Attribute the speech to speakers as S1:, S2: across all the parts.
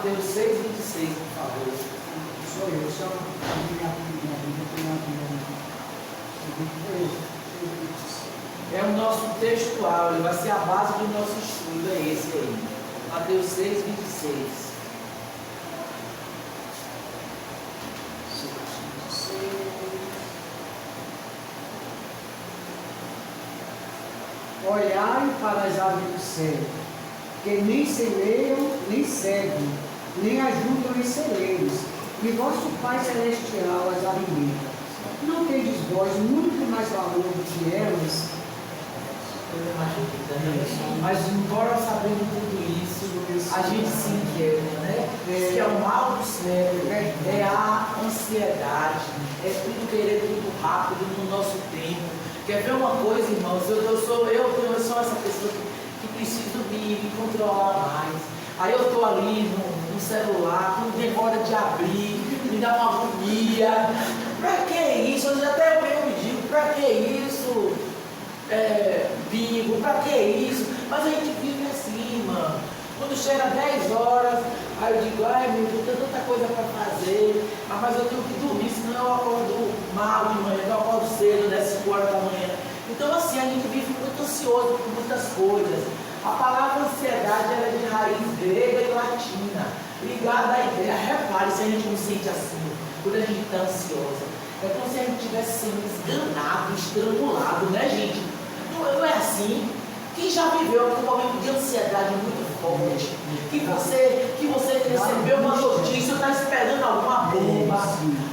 S1: Mateus 6,26, por favor.
S2: Sou eu, só
S1: É o nosso textual, ele vai ser a base do nosso estudo, é esse aí. Mateus 6,26.
S2: Olhai para as aves do céu, que nem seleiam, nem cegam, nem ajudam em celeiros, e vosso Pai Celestial as alimenta. Não tendes vós muito mais valor do que elas?
S1: Mas embora sabendo tudo isso, a gente se inquieta, né? Que é o mal do século, é a ansiedade, é tudo querer tudo rápido no nosso tempo. Quer ver uma coisa, irmãos? Eu sou essa pessoa que preciso me controlar mais. Aí eu estou ali no celular, tudo demora de abrir, me dá uma agonia. Pra que isso? Até eu mesmo me digo, pra que isso? Bingo, pra que isso? Mas a gente vive assim, mano. Quando chega 10 horas, aí eu digo, ai meu Deus, tem tanta coisa para fazer, mas eu tenho que dormir, senão eu acordo mal de manhã, eu acordo cedo, né, 5 horas da manhã. Então assim, a gente vive muito ansioso por muitas coisas. A palavra ansiedade é de raiz grega e latina, ligada à ideia. Repare se a gente não sente assim, quando a gente está ansiosa. É como se a gente estivesse sendo esganado, estrangulado, né gente? Não é assim? Quem já viveu um momento de ansiedade muito forte, que você recebeu uma notícia, está esperando alguma bomba,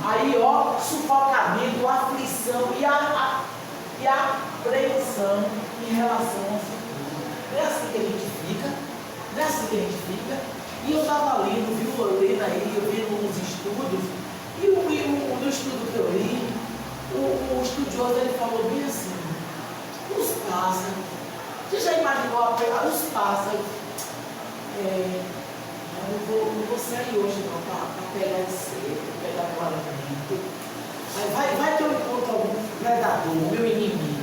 S1: aí ó, sufocamento, aflição e a apreensão em relação a isso. Não é assim que a gente fica, não é assim que a gente fica. E eu estava lendo, lendo aí, eu vi uns estudos, e no estudo que eu li, o estudioso ele falou bem assim, os pássaros. Você já imaginou os pássaros? Eu não vou sair hoje não para pegar cedo, pegar meu alimento. Vai que eu encontro algum predador, meu inimigo.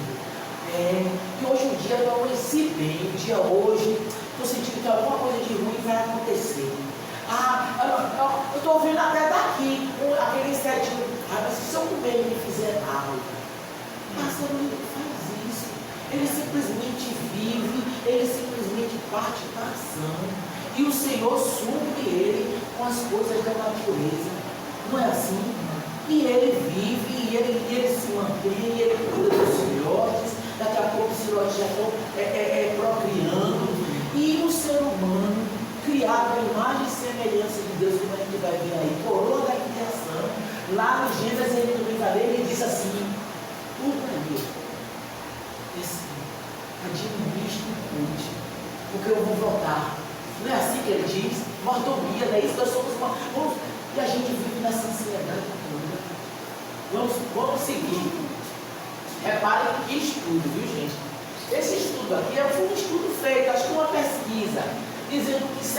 S1: Que hoje o dia não amanheci bem, o dia hoje, estou sentindo que alguma coisa de ruim vai acontecer. Eu estou ouvindo até daqui, aquele insetinho. Mas se eu comer e me fizer mal, o pássaro não faz isso. Ele simplesmente vive, ele simplesmente parte da ação. E o Senhor supre ele com as coisas da natureza. Não é assim? E ele vive, e ele se mantém, ele cuida dos filhotes. Daqui a pouco os filhotes já estão procriando. E o ser humano, criado à imagem e semelhança de Deus, como a gente vai ver aí, coroa da criação, lá no Gênesis, ele diz assim, administre e cuide, porque eu vou voltar. Não é assim que ele diz? Mordomia, não é isso? Nós somos e a gente vive nessa ansiedade toda. Vamos seguir. Reparem que estudo, viu gente? Esse estudo aqui foi um estudo feito, acho que uma pesquisa, dizendo que 70%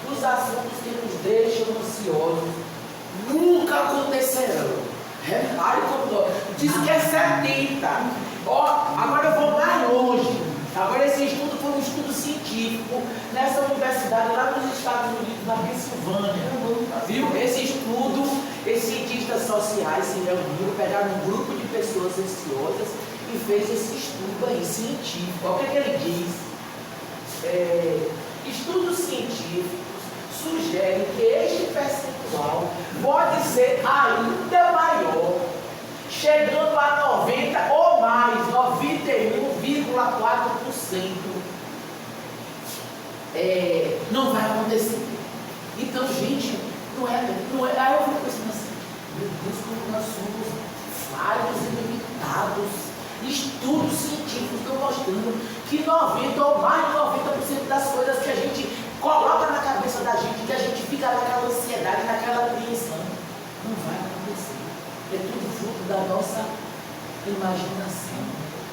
S1: dos assuntos que nos deixam ansiosos nunca acontecerão. Repare como diz que é 70. Agora eu vou mais longe. Agora esse estudo foi um estudo científico nessa universidade lá nos Estados Unidos, na Pensilvânia. Viu? Esse estudo, esses cientistas sociais se reuniram, pegaram um grupo de pessoas ansiosas e fez esse estudo aí científico. Olha o que ele diz. Estudos científicos sugerem que este percentual pode ser ainda maior, chegando a 90% ou mais, 91,4%. Não vai acontecer. Então, gente, não é. Aí eu fico pensando assim, meu Deus, como nós somos falhos e limitados. Estudos científicos estão mostrando que 90% ou mais de 90% das coisas que a gente coloca na cabeça da gente, que a gente fica naquela ansiedade, naquela apreensão, não vai acontecer. É tudo fruto da nossa imaginação.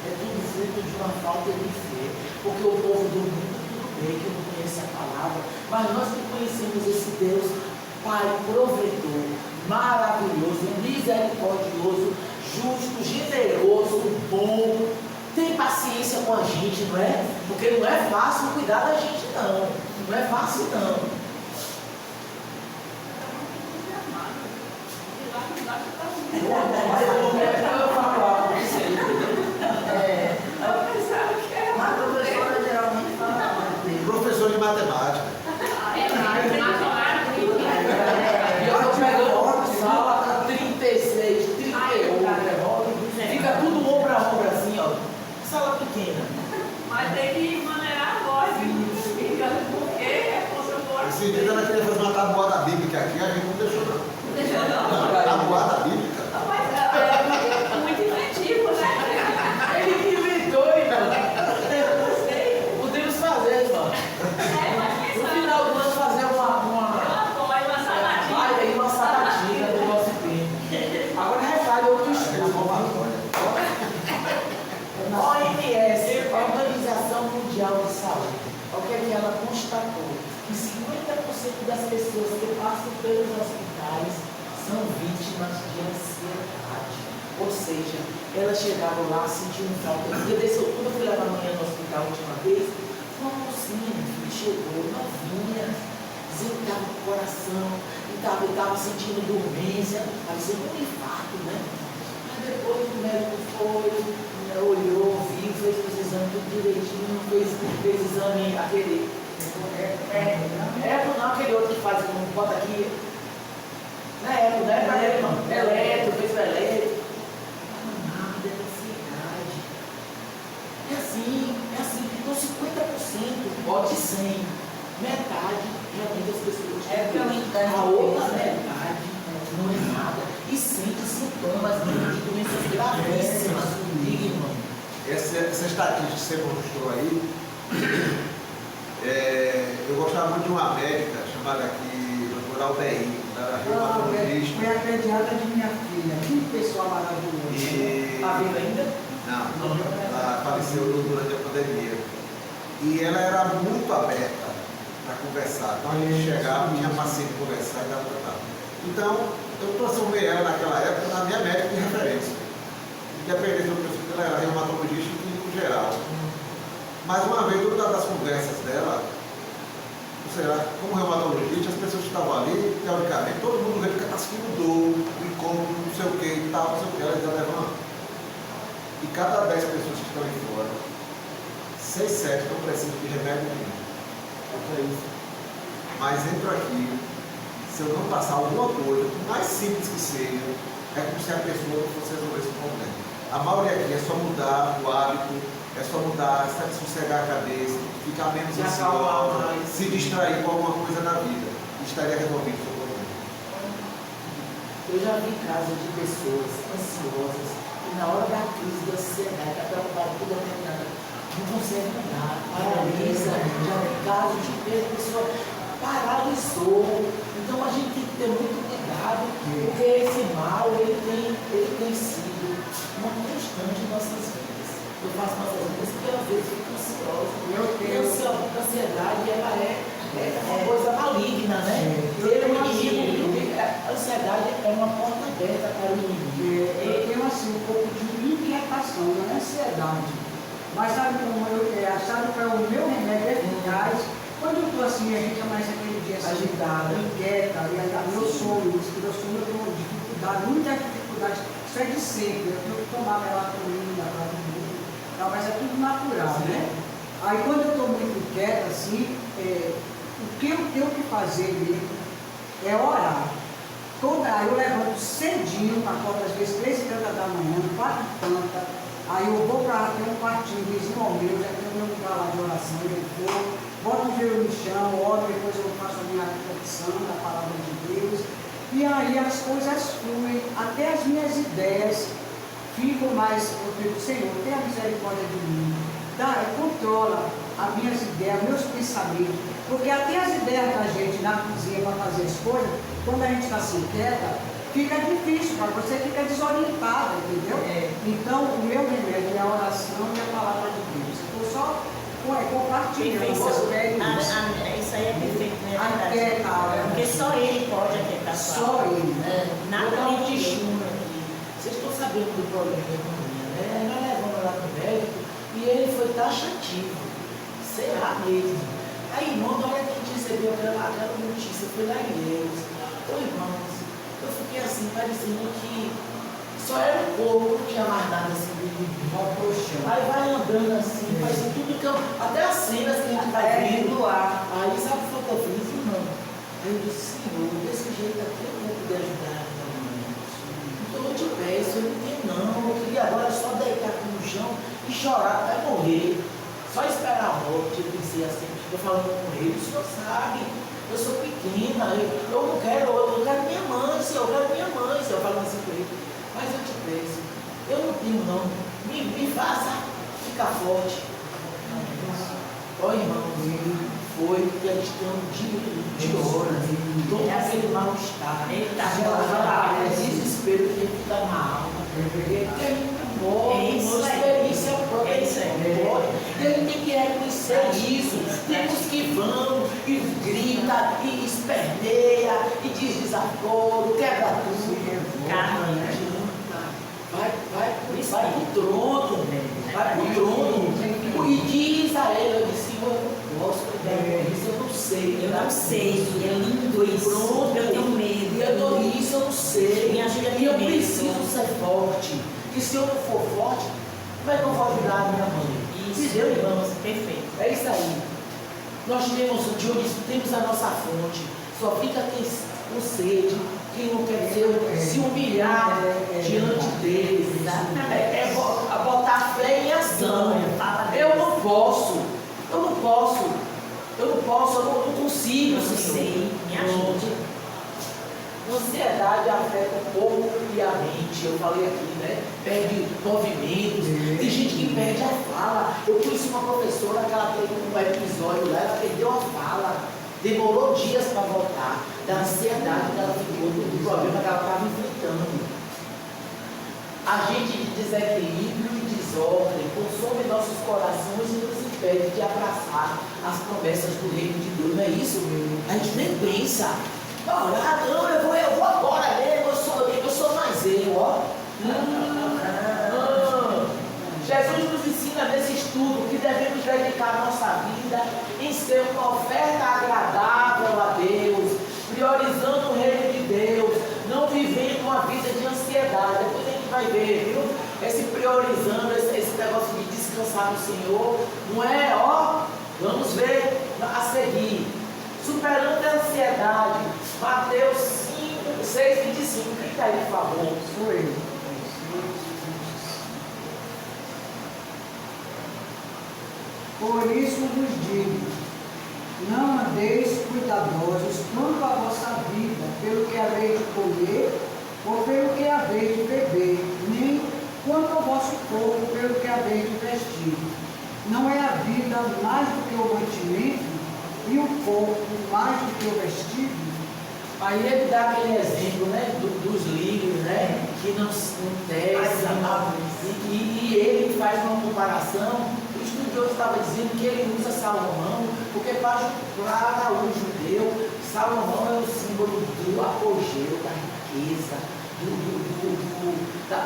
S1: É tudo fruto de uma falta de fé. Porque o povo do mundo, tudo bem que não conhece a palavra, mas nós que conhecemos esse Deus, Pai provedor, maravilhoso, misericordioso, justo, generoso, bom, tem paciência com a gente, não é? Porque não é fácil cuidar da gente, não. Não é fácil, não. Eu falo algo disso aí.
S3: A professora geralmente fala.
S4: Professor de matemática.
S1: E eu tô pegando sala 36, 38, fica tudo ombro a ombro assim, ó. Sala pequena.
S5: Mas tem que maneirar a voz, porque é consultor.
S4: Esse dia ela queria fazer uma tabuada bíblica aqui, a gente não deixou não. Tabuada bíblica.
S5: Mas é muito inventivo, né?
S1: Ele que inventou, irmão.
S5: Eu sei.
S1: Podemos fazer, irmão.
S5: Mas
S1: No final do ano fazer uma vai aí uma sabatina do nosso tempo. Agora refale outro estudo. OMS, Organização Mundial de Saúde. O que é que ela constatou? Que 50% das pessoas que passam pelos hospitais são vítimas de ansiedade. Ou seja, elas chegavam lá sentindo falta. No dia desse outubro, eu fui lá na manhã no hospital a última vez. Uma mocinha, meu filho, chegou novinha, dizendo que estava com o coração, e estava sentindo dormência, parecendo um infarto, né? Mas depois o médico foi, olhou, viu, fez os exames tudo direitinho, fez exame aquele. Não, aquele outro que faz, não bota aqui. Não é eletro, fez o eletro. Nada, é ansiedade. É assim. Então 50%, bote 100, metade, realmente as pessoas. A outra metade não é nada. E sente sintomas de doenças gravíssimas. Irmão.
S4: Essa estatística que você mostrou aí, eu gostava muito de uma médica chamada aqui, doutora Aldeir, ela era reumatologista.
S2: Foi a pediatra de minha filha, que pessoa maravilhosa.
S1: Está viva ainda?
S4: Não, ela faleceu durante a pandemia. E ela era muito aberta para conversar. Então a gente chegava, tinha paciente conversar e dava para. Então, eu transformei ela naquela época na minha médica de referência. Independente do que ela era reumatologista e clínico geral. Mas uma vez, numa das conversas dela, como reumatologista, as pessoas que estavam ali, teoricamente, todo mundo vê que está sentindo dor, incômodo, não sei o que e tal, não sei o que, ela já levanta. E cada 10 pessoas que estão aí fora, 6, 7 estão precisando de remédio nenhum. Mas entro aqui, se eu não passar alguma coisa, por mais simples que seja, é como se a pessoa não fosse resolver esse problema. A maioria aqui é só mudar o hábito, é só mudar, sossegar a cabeça, ficar menos ansiosa, se distrair com alguma coisa na vida. Estaria resolvendo o seu problema.
S1: Eu já vi casos de pessoas ansiosas que na hora da crise da ansiedade, está preocupada com tudo determinada, não consegue andar, paralisa, já tem casos de a pessoa paralisou. Então a gente tem que ter muito cuidado, porque esse mal ele tem sido uma constante em nossas vidas. Eu faço nossas vidas porque às vezes fico ansiosa. A ansiedade ela é uma coisa maligna, né? Ele é um inimigo. A ansiedade é uma porta aberta para o inimigo.
S2: Eu tenho assim um pouco de inquietação, não é ansiedade. Mas sabe como sabe qual é o meu remédio eficaz? Quando eu estou assim, a gente é mais aquele dia assim,
S1: agitada,
S2: inquieta, meu sono, eu tenho dificuldade, muita dificuldade. Isso é de sempre, eu tenho que tomar melatonina, mas é tudo natural, né? Aí quando eu estou muito inquieta, assim, o que eu tenho que fazer mesmo é orar. Aí eu levanto cedinho, acordo às vezes 3h30 da manhã, 4h30, aí eu vou para ter um quartinho vizinho ao meu, já tenho meu lugar lá de oração, eu vou, boto o joelho no chão, oro, depois eu faço a minha reflexão da palavra de Deus, e aí as coisas fluem, até as minhas ideias ficam mais, eu digo, Senhor, tenha misericórdia de mim, controla as minhas ideias, meus pensamentos, porque até as ideias da gente na cozinha para fazer as coisas, quando a gente está assim quieta, fica difícil, para você fica desorientada, entendeu? Então, o meu remédio é a oração e a palavra de Deus. Eu estou só compartilhando.
S3: Isso aí é perfeito, né? Porque só ele pode aquietar
S2: só ele.
S3: Nada
S1: de
S3: de
S1: chumbo aqui. Vocês estão sabendo do problema da economia, né? Nós levamos lá no médico e ele foi taxativo. Será mesmo? Aí, irmão, na hora que recebeu aquela notícia, foi lá em Deus. Ô irmãos, eu fiquei assim, parecendo que só era um pouco, não tinha mais nada assim de mim. Aí vai andando assim, faz assim, tudo que eu. Até as cenas que a gente vai vendo. Aí sabe o que eu fiz, irmão? Aí eu disse, Senhor, desse jeito aqui eu não vou poder ajudar a minha mãe. Então eu te peço, eu não tenho não. Eu queria agora só deitar aqui no chão e chorar até morrer. Só esperar a morte, eu pensei assim, eu falando com ele, o senhor sabe, eu sou pequena, eu não quero, eu quero minha mãe, senhor, eu quero minha mãe, senhor, falando assim com ele. Mas eu te peço, eu não tenho não, me faça ficar forte. Ó irmão, foi questão de horas, todo aquele mal-estar, desespero que ele dá na alma, porque morre, isso é o próprio ele tem que reconhecer isso. Temos que vão e grita, e esperneia, e diz desaforo, quebra tudo. Vai pro trono, vai pro trono. E diz a ele, eu disse, Senhor, eu não gosto disso, eu não sei.
S3: É lindo isso.
S1: Pronto,
S3: eu tenho medo.
S1: Eu dou isso, eu não sei.
S3: Me ajuda
S1: e eu preciso ser forte. E se eu não for forte, como é que eu vou ajudar a minha mãe? Entendeu, irmãos?
S3: Perfeito.
S1: É isso aí. Nós temos a nossa fonte. Só fica com sede, quem não quer se humilhar diante deles. É botar fé em ação. Eu não posso, eu não consigo.
S3: Eu sei, me ajude.
S1: Ansiedade afeta o corpo e a mente. Eu falei aqui, né? Perde movimentos. Tem gente que perde a fala. Eu conheci uma professora que ela teve um episódio lá, ela perdeu a fala. Demorou dias para voltar. Da ansiedade que ela ficou, do problema que ela estava enfrentando. Agente de desequilíbrio e desordem consome nossos corações e nos impede de abraçar as promessas do reino de Deus. Não é isso? A gente nem pensa. Não, eu vou agora mesmo, eu sou mais ó. Jesus nos ensina nesse estudo que devemos dedicar nossa vida em ser uma oferta agradável a Deus, priorizando o reino de Deus, não vivendo uma vida de ansiedade. Depois a gente vai ver, viu? Esse priorizando, esse negócio de descansar no Senhor, não é, vamos ver a seguir. Superando a ansiedade. Mateus 5, 6, 25. Quem está aí, por favor?
S2: Sou eu. Por isso vos digo, não andeis cuidadosos quanto à vossa vida, pelo que haveis de comer, ou pelo que haveis de beber, nem quanto ao vosso corpo, pelo que haveis de vestir. Não é a vida mais do que o mantimento, e o corpo mais do que o vestido?
S1: Aí ele dá aquele exemplo, né, dos lírios, né, que não tecem, e ele faz uma comparação. O estudioso estava dizendo que ele usa Salomão, porque para o judeu, Salomão é o símbolo do apogeu, da riqueza,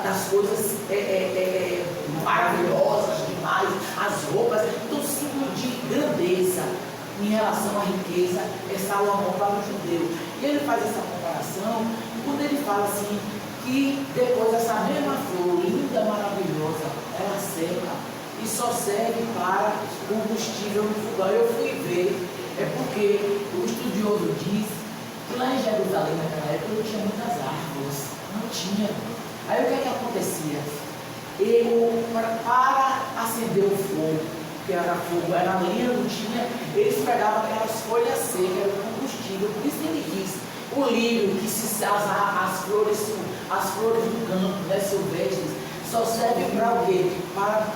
S1: das coisas maravilhosas demais, as roupas, do símbolo de grandeza. Em relação à riqueza, é Salomão para o judeu. E ele faz essa comparação, e quando ele fala assim, que depois essa mesma flor, linda, maravilhosa, ela seca e só serve para combustível no fogão. Eu fui ver, é porque o estudioso diz que lá em Jerusalém, naquela época, não tinha muitas árvores, não tinha. Aí o que é que acontecia? Para acender o fogo, que era fogo, era lenha, não tinha, eles pegavam aquelas folhas secas, era combustível. Por isso que ele diz, o lírio, que as flores do campo, né, silvestres, só serve para o quê? Para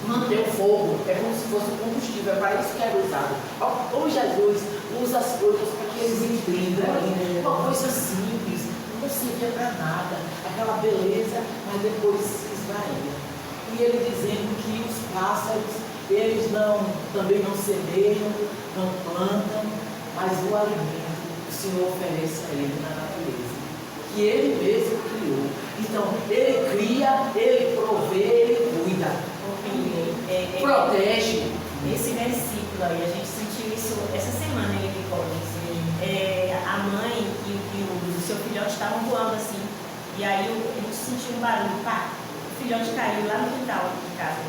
S1: manter o fogo, é como se fosse um combustível, é para isso que era usado. Como Jesus usa as coisas para que eles entendam, uma coisa simples, não servia para nada, aquela beleza, mas depois se esvaía. E ele dizendo que os pássaros, eles também não semeiam, não plantam, mas o alimento o Senhor oferece a ele na natureza, que ele mesmo criou. Então, ele cria, ele provê, ele cuida, protege.
S3: Esse versículo aí, a gente estavam voando assim. E aí a gente sentiu um barulho, pá, o filhote caiu lá no quintal de casa.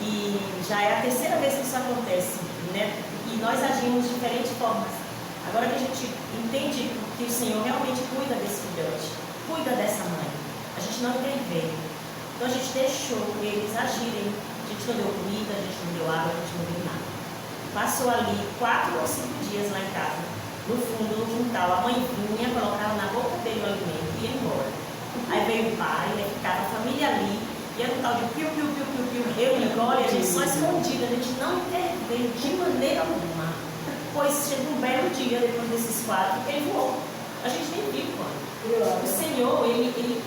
S3: E já é a terceira vez que isso acontece, né? E nós agimos de diferentes formas. Agora que a gente entende que o Senhor realmente cuida desse filhote, cuida dessa mãe, a gente não interveio. Então a gente deixou eles agirem. A gente não deu comida, a gente não deu água, a gente não deu nada. Passou ali 4 ou 5 dias lá em casa, no fundo, no quintal. A mãe vinha, colocava na boca dele o alimento e ia embora. Aí veio o pai, aí ficava a família ali, e era um tal de piu, piu, piu, piu, piu, eu e Nicole, a gente só escondida, a gente não interveio de maneira alguma. Pois chegou um belo dia, depois desses 4, ele voou. A gente nem viu quando. O Senhor, ele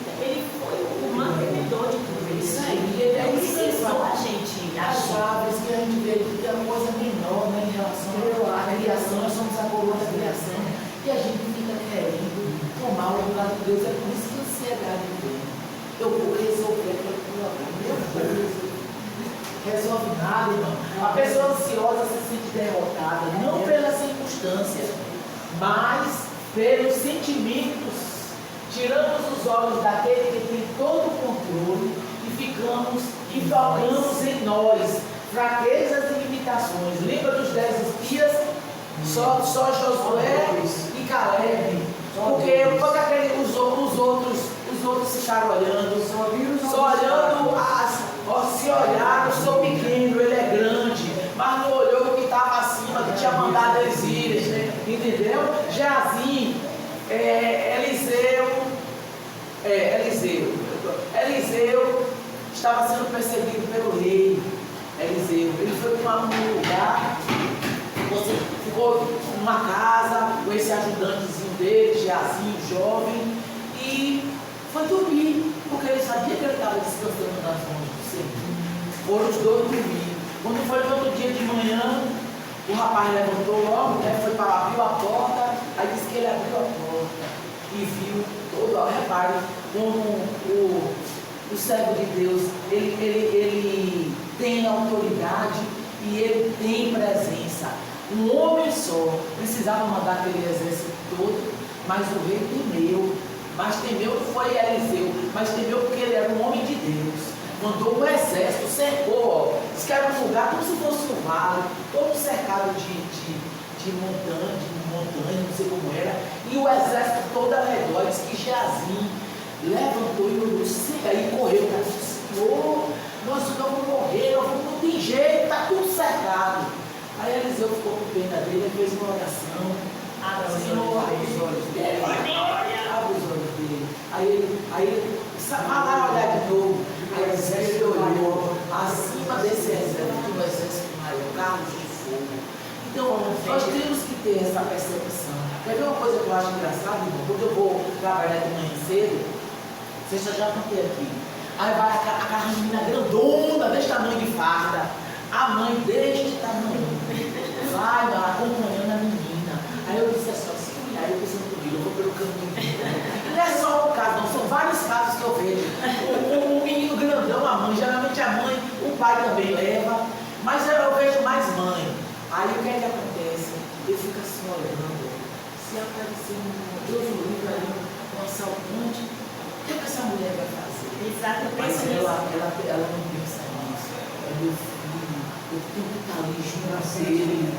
S3: foi o mantenedor de tudo isso. Ele ensinou a gente a
S1: As aves que a gente vê que é uma coisa menor, né, em relação à criação, nós somos a coroa da criação, e a gente fica querendo tomar o lugar de Deus. É por isso que a ansiedade vem. Eu vou resolver aquele problema. Eu vou resolver. Resolve nada, irmão. A pessoa ansiosa se sente derrotada, não pelas circunstâncias, mas pelos sentimentos. Tiramos os olhos daquele que tem todo o controle e focamos em nós, fraquezas e limitações. Lembra dos 10 espias? Só Josué e Caleb. Porque quando os outros ficaram olhando, se olharam, sou pequeno, ele é grande, mas não olhou o que estava acima, que tinha mandado eles irem, entendeu? Geazi, Eliseu estava sendo perseguido pelo rei. Eliseu, ele foi para um lugar, ficou numa casa com esse ajudantezinho dele, Geazi, jovem, e foi dormir, porque ele sabia que ele estava descansando nas mãos do Senhor. Foram os dois dormir. Quando foi no outro dia de manhã, o rapaz levantou logo, né, foi para abrir a porta, aí disse que ele abriu a porta e viu todo, repare, como o servo de Deus, ele tem autoridade e ele tem presença. Um homem só precisava mandar aquele exército todo, mas o rei temeu. Mas temeu não foi Eliseu, mas temeu porque ele era um homem de Deus. Mandou um exército, cercou, disse que era um lugar como se fosse um vale, todo cercado de montanha, não sei como era, e o exército todo ao redor. Disse que Geazi levantou e olhou, e correu para o Senhor, nós vamos morrer, não tem jeito, está tudo cercado. Aí Eliseu ficou com pena dele, fez uma oração. Senhor, abre os olhos dele. Abre os olhos dele. Aí ele vai lá olhar de novo. Aí o exército olhou acima desse exército, um exército maior, carros de fogo. Então, nós temos que ter essa percepção. Quer ver uma coisa que eu acho engraçada, irmão? Quando eu vou trabalhar de manhã cedo, vocês já contei aqui. Aí vai aquela menina grandona, desse tamanho de farda. A mãe deste tamanho. Vai lá acompanhando a menina. Aí eu disse assim, aí eu pensando comigo, eu vou pelo caminho. Não é só um caso, não, são vários casos que eu vejo. O menino grandão, a mãe, geralmente a mãe, o pai também leva, mas eu vejo mais mãe. Aí o que é que acontece? Ele fica assim olhando, se aparecer Deus no livro ali, um assaltante, o que essa mulher vai fazer?
S3: Exato, eu
S1: Mas
S3: penso
S1: ela não pensa nisso. É meu filho, eu tenho que estar ali junto dele.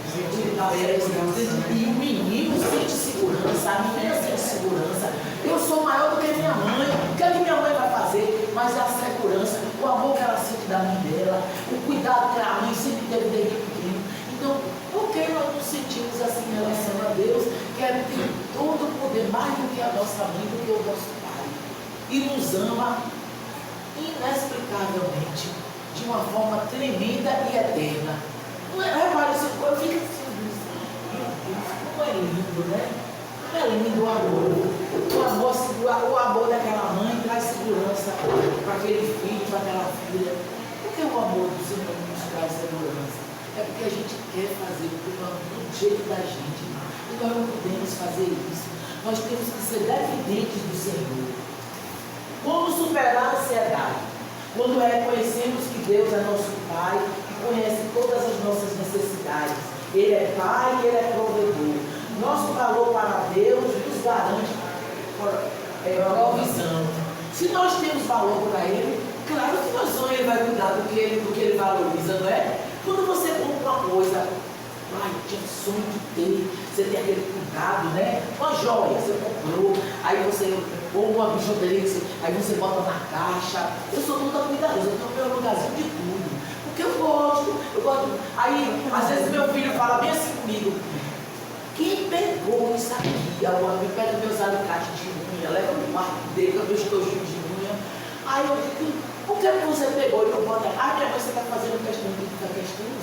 S1: E o menino sente segurança, a menina sente segurança. Eu sou maior do que minha mãe. O que minha mãe vai fazer? Mas a segurança, o amor que ela sente da mãe dela, o cuidado que a mãe sempre teve desde pequeno. Então, por que nós nos sentimos assim em relação a Deus, que Ele tem todo o poder, mais do que a nossa mãe, do que o nosso pai, e nos ama inexplicavelmente, de uma forma tremenda e eterna? Não é, repare, eu fico assim, meu Deus, como é lindo, né? Como é lindo o amor. O amor daquela mãe traz segurança para aquele filho, para aquela filha. Por que o amor do Senhor nos traz segurança? É porque a gente quer fazer do jeito da gente. E nós não podemos fazer isso. Nós temos que ser dependentes do Senhor. Como superar a ansiedade? Quando reconhecemos que Deus é nosso Pai e conhece todas as nossas necessidades. Ele é Pai e Ele é provedor. Nosso valor para Deus nos garante provisão. Se nós temos valor para Ele, claro que Ele vai cuidar do que Ele valoriza, não é? Quando você compra uma coisa, tinha sonho de ter, você tem aquele cuidado, né? Uma joia, você comprou, aí você, ou uma bijuteria, aí você bota na caixa. Eu sou toda cuidadosa, eu tenho meu lugarzinho de tudo. Porque eu gosto. Aí, às vezes meu filho fala bem assim comigo: quem pegou isso aqui? Me pega meus alicates de unha, leva no quarto dele, com meus tojinhos de unha. Aí eu digo: por que você pegou? E eu boto, minha mãe, você está fazendo questão de ficar questionando.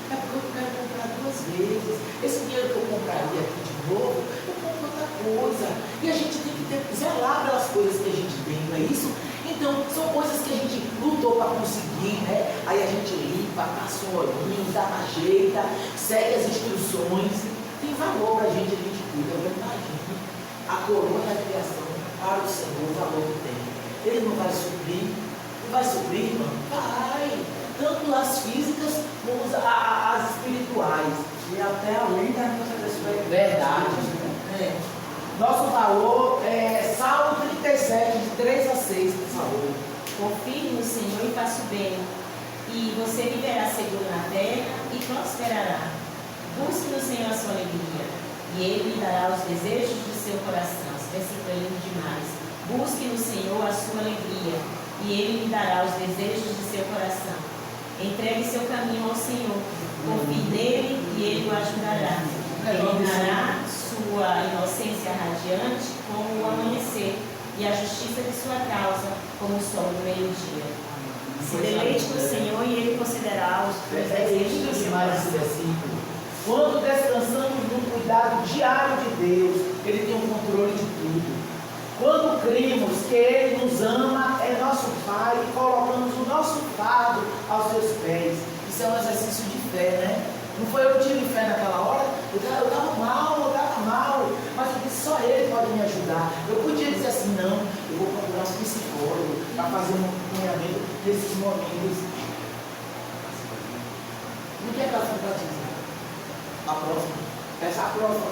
S1: É porque eu quero comprar 2 vezes. Esse dinheiro que eu compraria aqui de novo, eu compro outra coisa. E a gente tem que zelar pelas coisas que a gente tem, não é isso? Então, são coisas que a gente lutou para conseguir, né? Aí a gente limpa, passa um olhinho, dá uma jeita, segue as instruções. Tem valor para a gente cuida, é verdade. A coroa da criação, para o Senhor, o valor que tem. Ele não vai suprir. Não vai suprir, irmão? Vai. Tanto as físicas como as espirituais.
S2: E até além da nossa espiritualidade.
S1: Verdade. Nosso valor é Salmo 37, de 3 a 6, por favor.
S3: Confie no Senhor e faça o bem, e você viverá seguro na terra e prosperará. Busque no Senhor a sua alegria, e Ele lhe dará os desejos do seu coração. Esse versículo é lindo demais. Busque no Senhor a sua alegria, e Ele lhe dará os desejos do seu coração. Entregue seu caminho ao Senhor, confie nele e Ele o ajudará. Iluminará sua inocência radiante como o amanhecer, e a justiça de sua causa como o sol do meio-dia. Se deleite no Senhor e Ele concederá os desejos do seu coração.
S1: Quando descansamos no cuidado diário de Deus, Ele tem o controle de tudo. Quando cremos que Ele nos ama, é nosso Pai, e colocamos o nosso fardo aos seus pés. Isso é um exercício de fé, né? Não foi eu que tive fé naquela hora, eu estava mal, mas eu disse, só Ele pode me ajudar. Eu podia dizer assim, não, eu vou procurar um psicólogo para fazer um acompanhamento desses momentos. Não quer passar para dizer? A próxima. Essa é a próxima.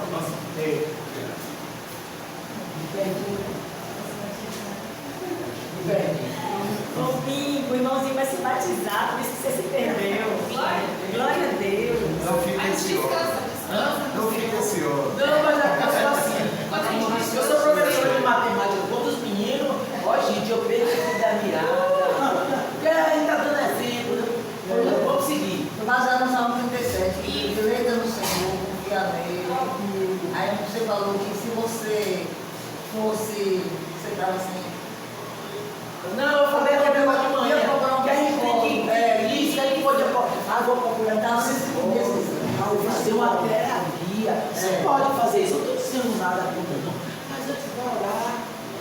S3: O irmãozinho vai se batizar, por isso que você se perdeu. Glória a Deus.
S4: Não fica ansioso. Não fica ansioso.
S1: Não, mas eu sou assim. Eu sou professor de matemática com os meninos. Ó, gente, eu perco da mirada. Porque a gente está dando exemplo. Vamos seguir.
S6: Baseado no Salmo 37, deleita no Senhor, confia nele. Aí você falou que se você fosse, você estava assim.
S1: Não, eu falei que é negócio de manhã. Que a gente tem que. Isso aí pode aportar. Vou procurar. Fazer uma terapia. Você pode fazer isso. Eu não estou dizendo nada contra, não. Mas antes de orar.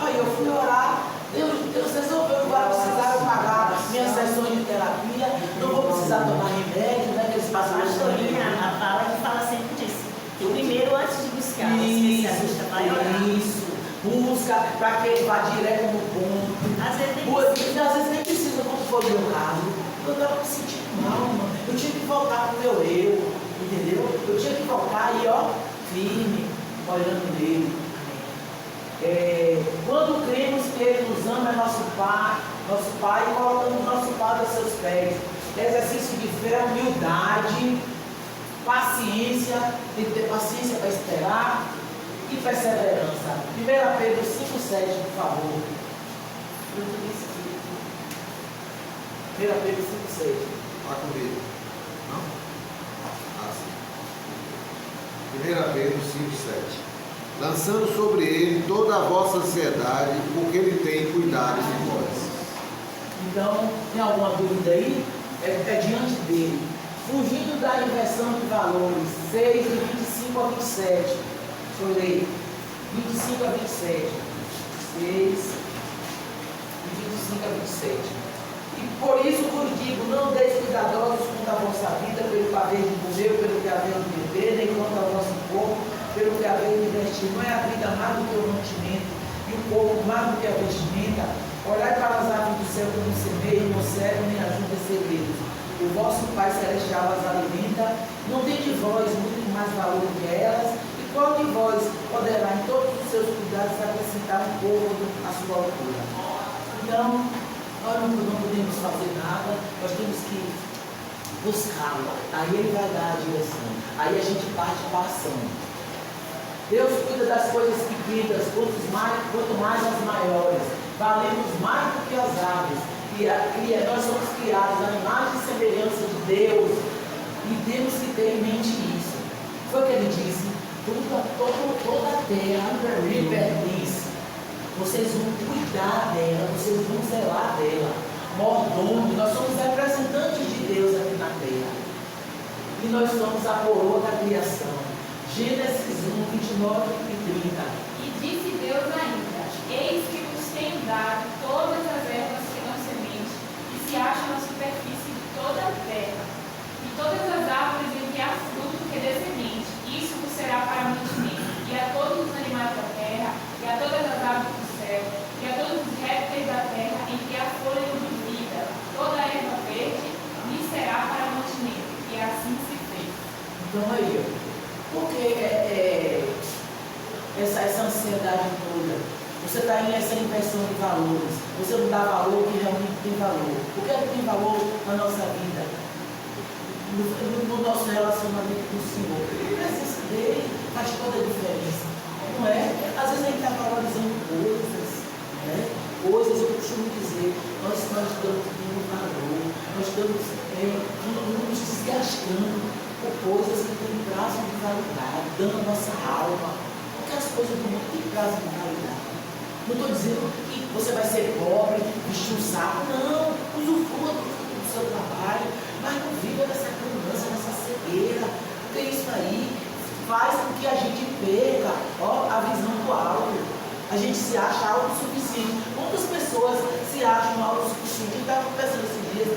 S1: Aí eu fui orar. Deus resolveu que vai precisar pagar minhas sessões de terapia. Não vou precisar tomar remédio, né? Que eles passam
S3: A pastorinha, a fala que fala sempre disso. Que primeiro, antes de buscar o especialista, vai orar.
S1: Isso. Busca para que ele vá direto no ponto.
S3: Às vezes
S1: nem precisa, como foi o meu caso. Eu estava me sentindo mal, mano. Eu tinha que voltar para o meu eu, entendeu? Eu tinha que voltar e, firme, olhando nele. Quando cremos que Ele nos ama, é nosso Pai, e colocamos nosso Pai aos seus pés. Exercício de fé, humildade, paciência, tem que ter paciência para esperar, e perseverança. 1 Pedro 5,7, por favor. Fruto do Espírito. 1 Pedro 5,7.
S4: Está comigo? Não? Ah, sim. 1 Pedro 5,7. Lançando sobre ele toda a vossa ansiedade, porque ele tem cuidado de vós.
S1: Então, tem alguma dúvida aí? É diante dele. Fugindo da inversão de valores, 6, de 25 a 27. Deixa eu ler. 25 a 27. 6, de 25 a 27. E por isso vos digo, não deis cuidadosos quanto a vossa vida, pelo que haveis de comer, pelo que haveis de beber, nem quanto ao vosso corpo, pelo que haveis de vestir. Não é a vida mais do que o mantimento, e o corpo mais do que a vestimenta. Olhai para as aves do céu como semeiam, não servem nem ajudam segredos. O vosso Pai Celestial as alimenta. Não tem de vós muito mais valor que elas. E qual de vós poderá em todos os seus cuidados acrescentar um pouco à sua altura? Então, nós não podemos fazer nada, nós temos que buscá-lo. Aí ele vai dar a direção. Aí a gente parte para a ação. Deus cuida das coisas pequenas, quanto mais as maiores. Valemos mais do que as aves. Nós somos criados à imagem e semelhança de Deus. E temos que ter em mente isso. Foi o que ele disse. Toda a terra me pertence. Vocês vão cuidar dela, vocês vão zelar dela. Mordomo, nós somos representantes de Deus aqui na terra. E nós somos a coroa da criação. Gênesis 1, 29 e 30.
S5: E disse Deus ainda: Eis que vos tenho dado todas as ervas que dão semente, que se acham na superfície de toda a terra, e todas as árvores em que há fruto que dê semente. Isso vos será para mantimento. E a todos os animais da terra, e a todas as aves do céu, e a todos os répteis da terra em que há fôlego de vida, toda a erva verde, lhe será para mantimento. E assim se fez.
S1: Então aí, porque essa ansiedade toda, você está em essa inversão de valores, você não dá valor que realmente tem valor. O que é que tem valor na nossa vida? No nosso relacionamento com o Senhor. A presença dele faz toda a diferença. Não é? Às vezes a gente está valorizando coisas, né? Coisas, eu costumo dizer, nós estamos dando valor, nós estamos nos desgastando por coisas que têm prazo de validade, dando a nossa alma. Porque as coisas do mundo têm prazo de validade. Não estou dizendo que você vai ser pobre, vestir um saco, não. Usufrua do seu trabalho, mas não viva nessa ignorância, nessa cegueira. Porque isso aí faz com que a gente perca a visão do alto. A gente se acha autossuficiente. Muitas pessoas se acham autossuficientes. Está acontecendo esses dias.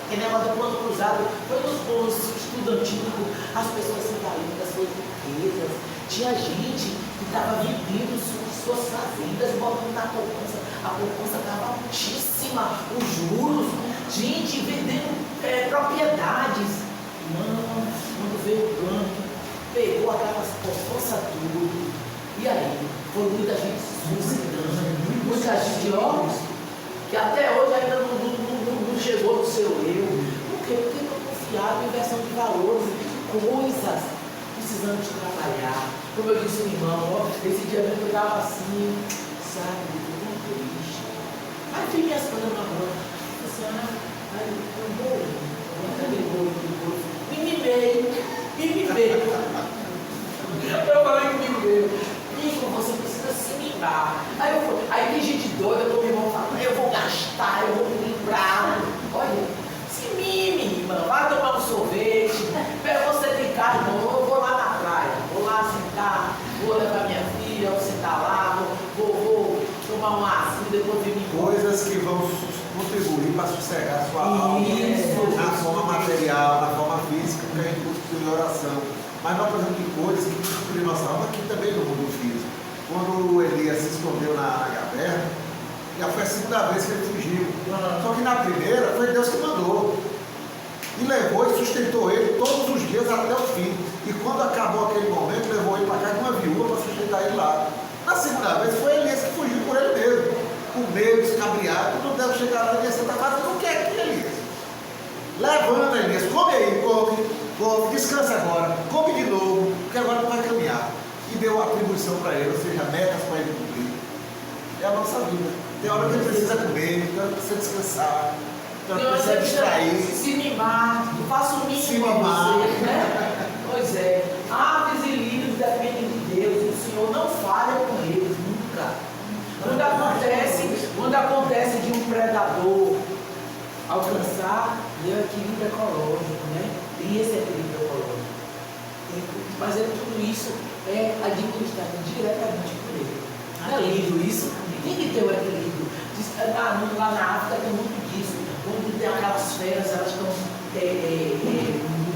S1: Que negócio do plano cruzado foi nos bons estudantis, as pessoas se valendo das suas riquezas. Tinha gente que estava vendendo suas fazendas, botando na poupança. A poupança estava altíssima, os juros. Gente vendendo propriedades. Não, quando veio o banco, pegou aquelas poupanças tudo. E aí, foi muita gente se suicidando, muita gente, que até hoje ainda não chegou no seu eu. Por quê? Porque não confiaram em inversão de valores, coisas, precisando de trabalhar. Como eu disse ao irmão, esse dia eu estava assim, sabe, muito triste. Aí vi minhas coisas na rua, aí eu vou, me mimei. Eu falei comigo mesmo, Nico, você precisa se mimar. Aí tem gente doida, meu irmão falando, eu vou gastar, eu vou me livrar. Olha, se mime, irmão, vai tomar um sorvete. Você tem carro, eu vou lá na praia, vou lá sentar, vou levar minha filha, vou sentar lá, vou tomar um aço, depois vir embora.
S4: Coisas que vão contribuir para sossegar a sua alma, na forma material, na forma física, porque a gente busca em oração. Mas nós precisamos de coisas que contribuem nossa alma aqui também no mundo físico. Quando Elias se escondeu na caverna, já foi a segunda vez que ele fugiu. Só que na primeira foi Deus que mandou. E levou e sustentou ele todos os dias até o fim. E quando acabou aquele momento, levou ele para cá com uma viúva para sustentar ele lá. Na segunda vez foi Elias que fugiu por ele mesmo. Com medo, escabriado. Quando Deus chegar lá, Elias, você está fazendo o que aqui, Elias? Levanta, Elias, come aí, come, descansa agora, come de novo, porque agora não vai caminhar. E deu a atribuição para ele, ou seja, metas para ele cumprir. É a nossa vida. Tem hora que ele precisa comer, tem hora que precisa descansar, tem hora que precisa distrair.
S1: Se mimar, eu faço o mínimo para você, né? Pois é, aves e lírios dependem de Deus, o Senhor não falha com eles, nunca. Quando acontece de um predador alcançar o equilíbrio ecológico, né? Tem esse equilíbrio ecológico. Mas tudo isso é administrado diretamente por ele. Não é lindo isso? Tem que ter o equilíbrio. Lá na África tem muito disso. Quando tem aquelas feras, elas estão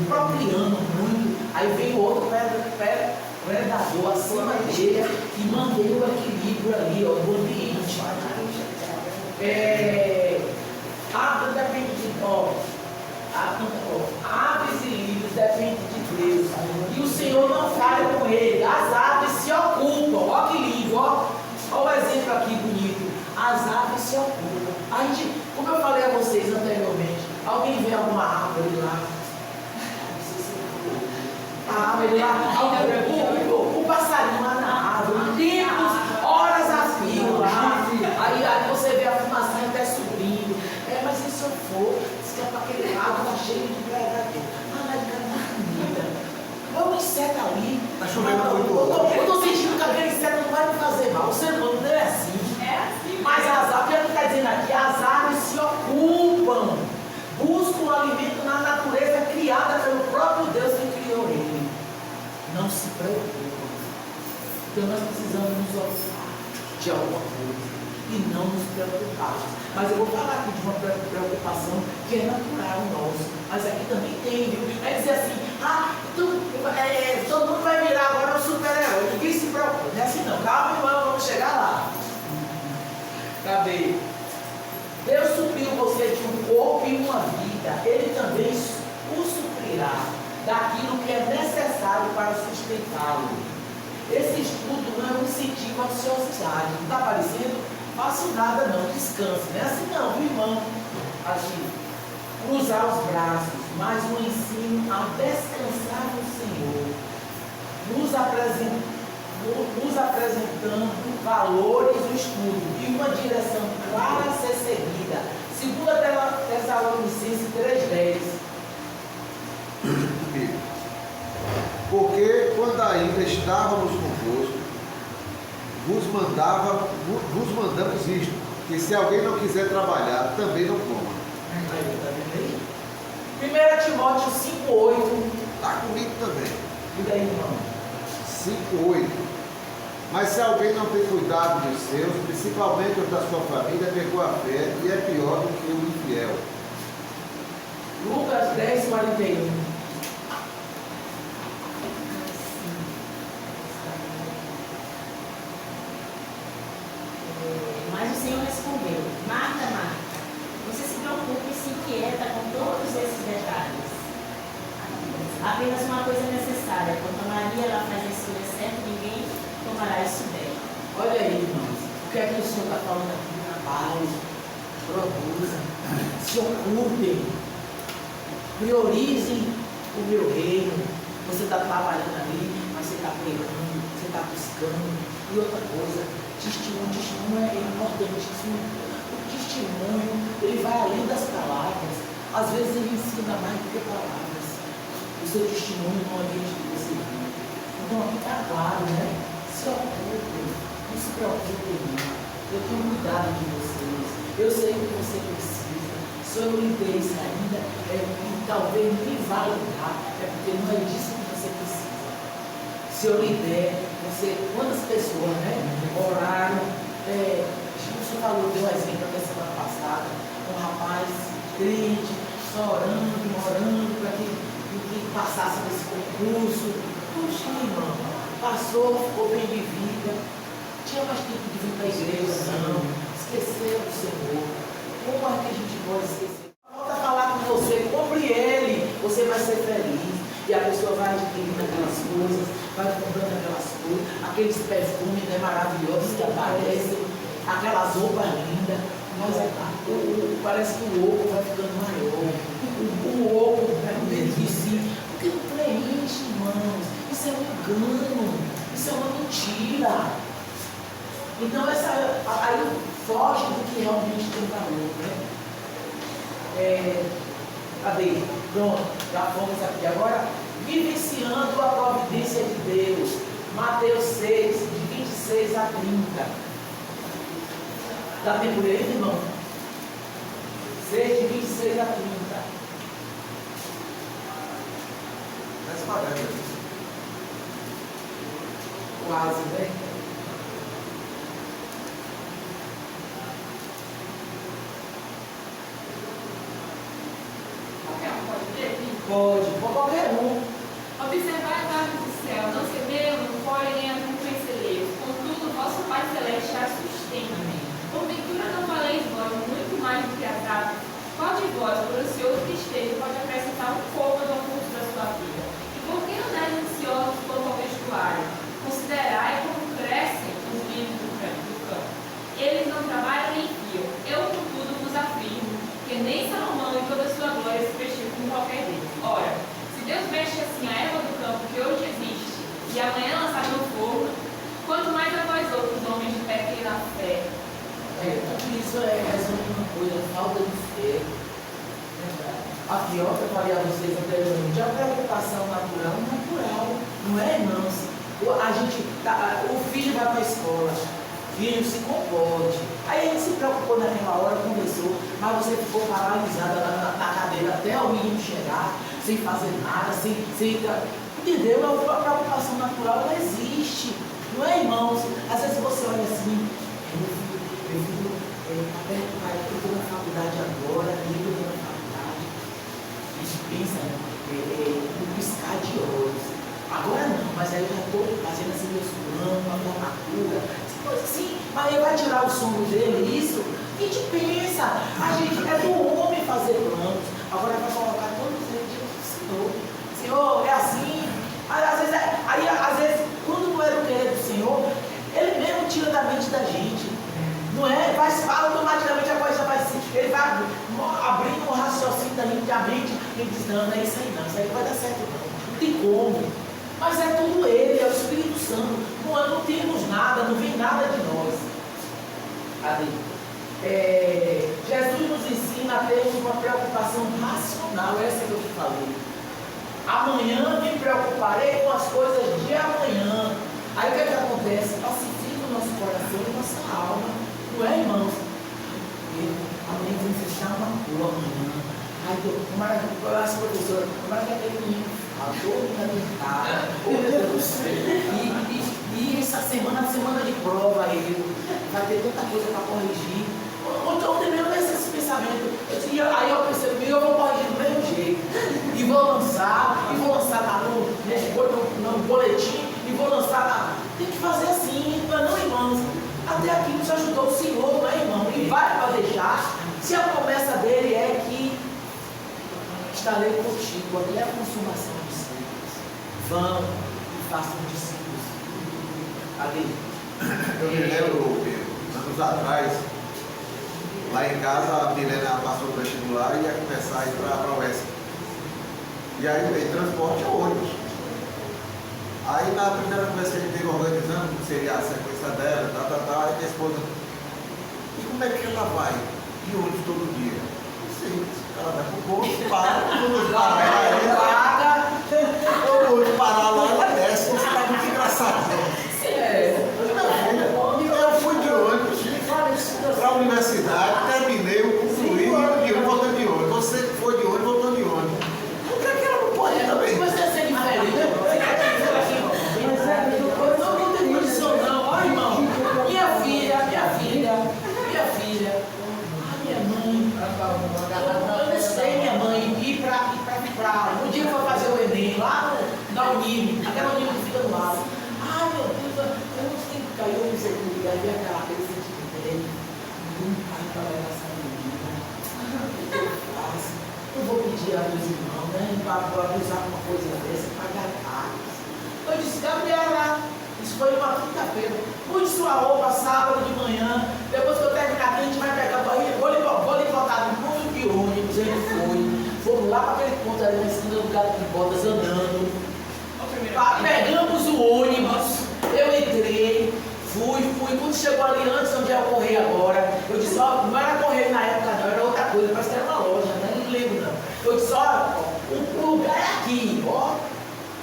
S1: procriando muito. Aí vem outro predador acima dele e mantém o equilíbrio ali, ó, do ambiente. Aves e lírios dependem de Deus. E o Senhor não falha com ele. Alguém vê alguma árvore lá? A árvore lá, o passarinho lá na árvore, tempos, horas a fio lá. Aí você vê a fumacinha até subindo. Mas e se eu for? Se é para aquele lado, tá cheio de pregador. Lá de Catarina. Olha o inseto ali.
S4: Está chovendo muito
S1: Eu estou sentindo que aquele inseto não vai me fazer mal. O ser humano não é assim.
S5: É assim.
S1: Mas as árvores, o que ele está dizendo aqui? As árvores se ocupam, buscam alimento na natureza criada pelo próprio Deus que criou ele. Não se preocupam. Então nós precisamos nos ocupar de alguma coisa e não nos preocupar. Mas eu vou falar aqui de uma preocupação que é natural nossa. Mas aqui também tem, viu? É dizer assim, todo mundo vai virar agora um super-herói. Ninguém se preocupa. Não é assim não. Calma, irmão, vamos chegar lá. Cadê? Deus supriu você de um corpo e uma vida. Ele também o suprirá daquilo que é necessário para sustentá-lo. Esse estudo não é um incentivo à ociosidade. Não está aparecendo? Faço nada não, descanse. Não é assim não, viu, irmão? Agir. Cruzar os braços, mas um ensino a descansar no Senhor. Nos apresentando valores do estudo e uma direção clara a ser seguida. 2 Tessalonicenses 3,10.
S4: Porque quando ainda estávamos convosco, vos mandamos isto, que se alguém não quiser trabalhar, também não coma.
S1: Aí, tá vendo aí? 1 Timóteo 5,8.
S4: Está comigo também.
S1: E daí, irmão?
S4: 5,8. Mas se alguém não tem cuidado dos seus, principalmente os da sua família, pegou a fé e é pior do que o infiel.
S1: Lucas 10,41.
S3: Mas o Senhor respondeu: Marta, Marta, você se preocupa e se inquieta com todos esses detalhes. Apenas uma coisa é necessária. Quanto a Maria, ela faz a escolha certa, ninguém tomará isso dela.
S1: Olha aí, irmãos. O que é que o Senhor está falando aqui? Trabalho, produza, se ocupem, priorizem o meu reino. Você está trabalhando ali, mas você está pregando, você está buscando. E outra coisa, testemunho é importantíssimo. O testemunho, ele vai além das palavras. Às vezes ele ensina mais do que palavras. O seu testemunho no ambiente que você vive. Então aqui está claro, né? Se ocupem, não se preocupem, não. Eu tenho cuidado de vocês. Eu sei o que você precisa. Se eu não lhe dei isso ainda, talvez nem vá lhe dar, porque não é disso que você precisa. Se eu lhe der, quantas pessoas, né, oraram, o senhor falou, deu um exemplo da semana passada, um rapaz crente, só orando para que passasse nesse concurso. Puxa, irmão, passou, ficou bem de vida, tinha mais tempo de vir para a igreja, não, esqueceu do Senhor. Como é que a gente pode esquecer? Volta a falar com você, compre ele, você vai ser feliz. E a pessoa vai adquirindo aquelas coisas, vai comprando aquelas coisas, aqueles perfumes, né, maravilhosos que aparecem, aquelas roupas lindas, mas parece que o oco vai ficando maior, o oco vai dentro de si, porque não preenche, irmãos. Isso é um engano, isso é uma mentira. Então aí foge do que realmente tem valor, né? Cadê? Pronto, já fomos aqui. Agora, vivenciando a providência de Deus. Mateus 6, de 26 a 30. Dá tempo de ler, irmão? 6, de 26 a 30. Quase, né? Pode, por qualquer um.
S5: Observai as aves do céu, não semeiam, não colhem nem ajuntam em celeiros. Contudo, vosso Pai Celeste as sustenta. Porventura não valeis vós muito mais do que as aves? Qual de vós, por ansioso que esteja, pode acrescentar um côvado ao curso da sua vida? E por que andais ansiosos quanto ao vestuário? Considerai como crescem os lírios do campo. Eles não trabalham nem fiam. Eu, contudo, vos afirmo que nem Salomão em toda a sua glória
S1: Aqui, ó, que eu falei a vocês anteriormente, a preocupação natural, não é, irmãos? O filho vai para a escola, filho se comporte. Aí a gente se preocupou naquela hora, conversou, mas você ficou paralisada na cadeira até o menino chegar, sem fazer nada, entendeu? A preocupação natural, ela existe, não é, irmãos? Às vezes você olha assim, meu filho eu estou na faculdade agora, eu estou na faculdade. A gente pensa no piscar de olhos. Agora não, mas aí eu já estou fazendo assim meus planos, uma formatura, coisa assim, mas ele vai tirar o sono dele, isso, a gente pensa, é do homem fazer planos, agora vai colocar todos eles diante do Senhor. Senhor, é assim, às vezes, quando não é do querer do Senhor, ele mesmo tira da mente da gente, não é? Automaticamente a coisa vai se, ele vai abrindo um raciocínio da mente e diz, não é isso aí não vai dar certo não tem como. Mas é tudo Ele, é o Espírito Santo. Não temos nada, não vem nada de nós. Jesus nos ensina a termos uma preocupação racional, essa que eu te falei. Amanhã me preocuparei com as coisas de amanhã. Aí o que acontece? Pacifica o nosso coração e nossa alma. Não é, irmãos? Amanhã vamos fechar uma rua amanhã. Ai, como as professoras, como é que aquele menino fala, todo alimentado, oh meu Deus do céu. E essa semana de prova, vai ter tanta coisa para corrigir. Ontem mesmo esse pensamento, aí eu percebi, eu vou corrigir do mesmo jeito. E vou lançar no boletim, e vou lançar tem que fazer assim, não, irmãos. Até aqui nos ajudou o Senhor, não é, irmão? E vai para deixar, se a promessa dele é que estarei contigo até a consumação dos séculos. Vão e façam discípulos.
S4: Eu me lembro, anos atrás, lá em casa, a Milena passou no vestibular e ia começar a ir para a UESC. E aí o transporte é ônibus. Aí na primeira conversa que a gente teve organizando, como seria a sequência dela, aí minha esposa, e como é que ela vai? E ônibus todo dia? Não sei, ela vai pro posto, para, quando parar, o ônibus parar lá, ela desce, você tá muito engraçado. Eu fui de ônibus para a universidade, terminei, eu concluí, voltando de ônibus. Você foi de ônibus, voltando de ônibus. Por que ela não pode também?
S1: Mas você é ser diferente. Não tem condição não. Olha, irmão, minha filha, minha mãe, eu não sei, minha mãe, ir para um dia foi fazer o Enem lá na Unime, aquela Unime que fica do lado. Ai, meu Deus, eu não sei que caiu no seguro, aí aquele sentimento dele, não vai para levar essa menina. O que eu faço? Não vou pedir a meus irmãos, né, para usar uma coisa dessa, pagar cargos. Eu disse, Gabriela, isso foi uma quinta-feira, mude sua roupa sábado de manhã, depois que eu terminar aqui, a gente vai pegar a barriga, vou lhe botar no ponto de ônibus, ele fomos lá para aquele ponto ali na esquina do Gado de Botas, andando, pegamos o ônibus, eu entrei, fui, quando chegou ali antes, onde é o correio agora, eu disse, ó, não era correio na época não, era outra coisa, parece que era uma loja, né? Não lembro não. Eu disse, ó, o lugar é aqui, ó.